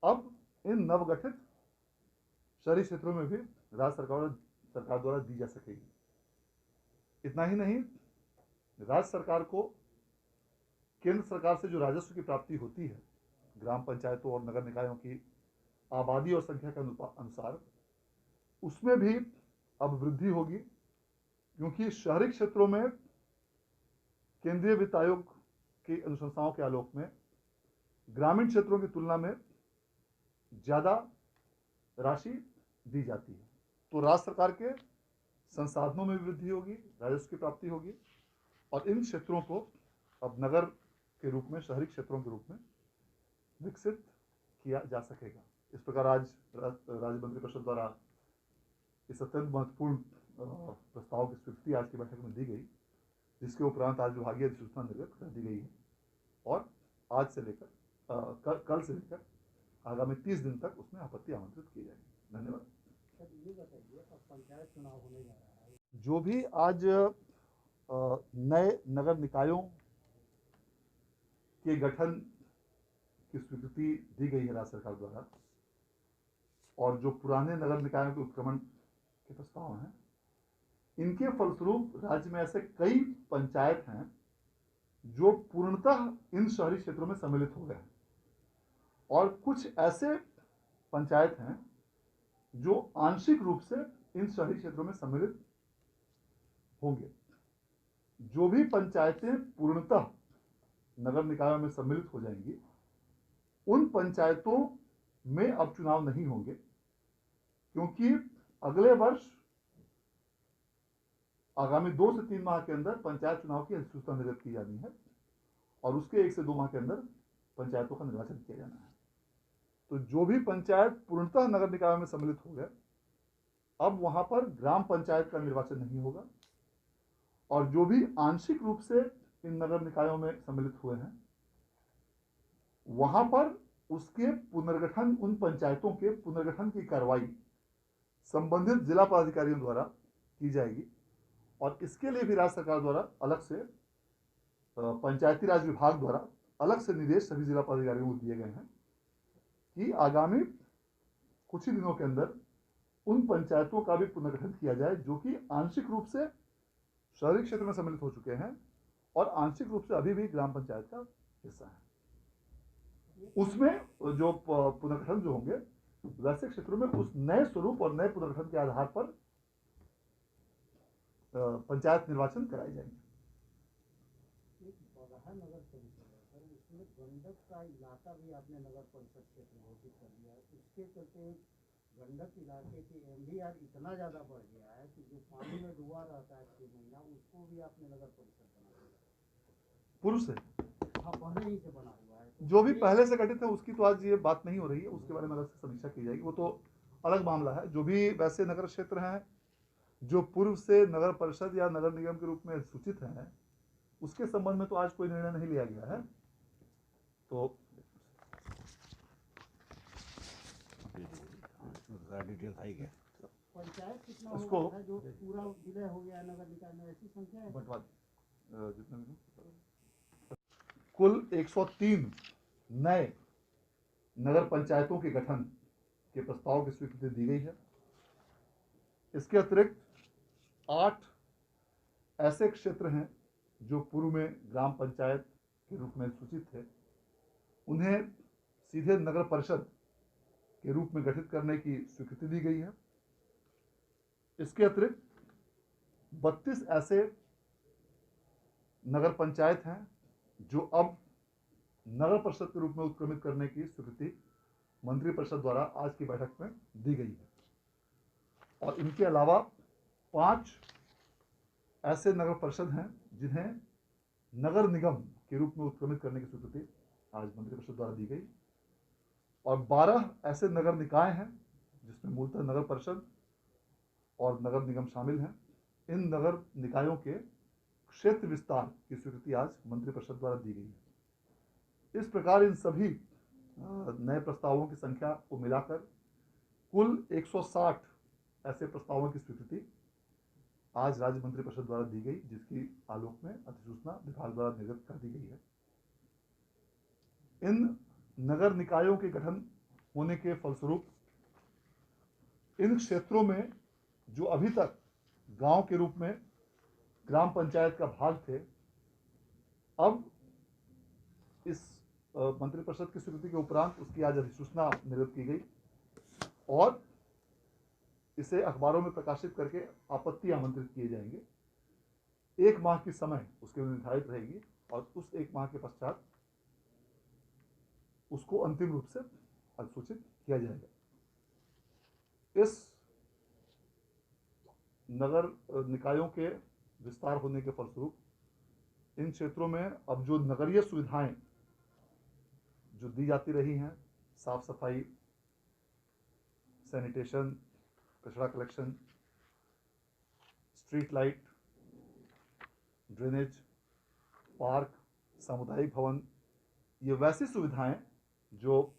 अब इन नवगठित शहरी क्षेत्रों में भी राज्य सरकार द्वारा दी जा सकेगी। इतना ही नहीं, राज्य सरकार को केंद्र सरकार से जो राजस्व की प्राप्ति होती है ग्राम पंचायतों और नगर निकायों की आबादी और संख्या के अनुसार, उसमें भी अब वृद्धि होगी, क्योंकि शहरी क्षेत्रों में केंद्रीय वित्त आयोग की अनुशंसाओं के आलोक में ग्रामीण क्षेत्रों की तुलना में ज्यादा राशि दी जाती है। तो राज्य सरकार के संसाधनों में भी वृद्धि होगी, राजस्व की प्राप्ति होगी, और इन क्षेत्रों को अब नगर के रूप में, शहरी क्षेत्रों के रूप में विकसित किया जा सकेगा। इस प्रकार आज राज्य मंत्रिपरिषद द्वारा इस अत्यंत महत्वपूर्ण प्रस्ताव की स्वीकृति आज की बैठक में दी गई, जिसके उपरांत आज विभागीय अधिसूचना निर्गत कर दी गई है और आज से लेकर कल से लेकर आगामी 30 दिन तक उसमें आपत्ति आमंत्रित की जाएगी। धन्यवाद। ये बताइए, अब पंचायत चुनाव होने जा रहा है, जो भी आज नए नगर निकायों के गठन की स्वीकृति दी गई है राज्य सरकार द्वारा, और जो पुराने नगर निकायों के उत्क्रमण के प्रस्ताव हैं, इनके फलस्वरूप राज्य में ऐसे कई पंचायत हैं जो पूर्णतः इन शहरी क्षेत्रों में सम्मिलित हो गए हैं, और कुछ ऐसे पंचायत हैं जो आंशिक रूप से इन शहरी क्षेत्रों में सम्मिलित होंगे। जो भी पंचायतें पूर्णतः नगर निकायों में सम्मिलित हो जाएंगी, उन पंचायतों में अब चुनाव नहीं होंगे, क्योंकि अगले वर्ष आगामी 2 से 3 माह के अंदर पंचायत चुनाव की अधिसूचना निर्गत की जानी है और उसके 1 से 2 माह के अंदर पंचायतों का निर्वाचन किया जाना है। तो जो भी पंचायत पूर्णतः नगर निकायों में सम्मिलित हो गए, अब वहां पर ग्राम पंचायत का निर्वाचन नहीं होगा, और जो भी आंशिक रूप से इन नगर निकायों में सम्मिलित हुए हैं, वहां पर उसके पुनर्गठन, उन पंचायतों के पुनर्गठन की कार्रवाई संबंधित जिला पदाधिकारियों द्वारा की जाएगी। और इसके लिए भी राज्य सरकार द्वारा अलग से, पंचायती राज विभाग द्वारा अलग से निर्देश सभी जिला पदाधिकारियों को दिए गए हैं कि आगामी कुछ ही दिनों के अंदर उन पंचायतों का भी पुनर्गठन किया जाए जो कि आंशिक रूप से शहरी क्षेत्र में सम्मिलित हो चुके हैं और आंशिक रूप से अभी भी ग्राम पंचायत का हिस्सा है। उसमें जो पुनर्गठन जो होंगे, वैसे क्षेत्रों में उस नए स्वरूप और नए पुनर्गठन के आधार पर पंचायत निर्वाचन कराए जाएंगे। नगर परिषद है सर, उसमें गंडक का इलाका भी आपने नगर परिषद क्षेत्र घोषित कर दिया है। उसके चलते गंडक इलाके की MDR इतना ज़्यादा बढ़ गया है कि जो पानी में डूबा रहता है 6 महीना, उसको भी आपने नगर परिषद बना दिया पूर्व से। हाँ, पहले ही से बना हुआ है। तो जो भी पहले से गठित है उसकी तो आज ये बात नहीं हो रही है, उसके बारे में अलग से समीक्षा की जाएगी, वो तो अलग मामला है। जो भी वैसे नगर क्षेत्र हैं जो पूर्व से नगर परिषद या नगर निगम के रूप में सूचित हैं, उसके संबंध में तो आज कोई निर्णय नहीं लिया गया है। तो डिटेल आई गया। पंचायत कितना उसको है जो पूरा विलय हो गया नगर निकाय में, ऐसी संख्या है? बंटवा जितना भी कुल 103 नए नगर पंचायतों के गठन के प्रस्ताव की स्वीकृति दी गई है। इसके अतिरिक्त 8 ऐसे क्षेत्र हैं जो पूर्व में ग्राम पंचायत के रूप में सूचित थे, उन्हें सीधे नगर परिषद के रूप में गठित करने की स्वीकृति दी गई है। इसके अतिरिक्त 32 ऐसे नगर पंचायत हैं जो अब नगर परिषद के रूप में उत्क्रमित करने की स्वीकृति मंत्रिपरिषद द्वारा आज की बैठक में दी गई है। और इनके अलावा 5 ऐसे नगर परिषद हैं जिन्हें नगर निगम के रूप में उत्क्रमित करने की स्वीकृति आज मंत्रिपरिषद द्वारा दी गई, और 12 ऐसे नगर निकाय हैं जिसमें मूलतः नगर परिषद और नगर निगम शामिल हैं। इन नगर निकायों के क्षेत्र विस्तार की स्वीकृति आज मंत्रिपरिषद द्वारा दी गई है। इस प्रकार इन सभी नए प्रस्तावों की संख्या को मिलाकर कुल 160 ऐसे प्रस्तावों की स्वीकृति आज राज्य मंत्रिपरिषद द्वारा दी गई, जिसकी आलोक में अधिसूचना विभाग द्वारा निर्गत कर दी गई है। इन नगर निकायों के गठन होने के फलस्वरूप इन क्षेत्रों में जो अभी तक गांव के रूप में ग्राम पंचायत का भाग थे, अब इस मंत्रिपरिषद की स्वीकृति के उपरांत उसकी आज अधिसूचना निर्गत की गई और इसे अखबारों में प्रकाशित करके आपत्ति आमंत्रित किए जाएंगे। 1 माह की समय उसके लिए निर्धारित रहेगी और उस 1 माह के पश्चात उसको अंतिम रूप से अधिसूचित किया जाएगा। इस नगर निकायों के विस्तार होने के फलस्वरूप इन क्षेत्रों में अब जो नगरीय सुविधाएं जो दी जाती रही हैं, साफ सफाई, सैनिटेशन, कचरा collection, street light, drainage, park, सामुदायिक भवन, ये वैसी सुविधाएं जो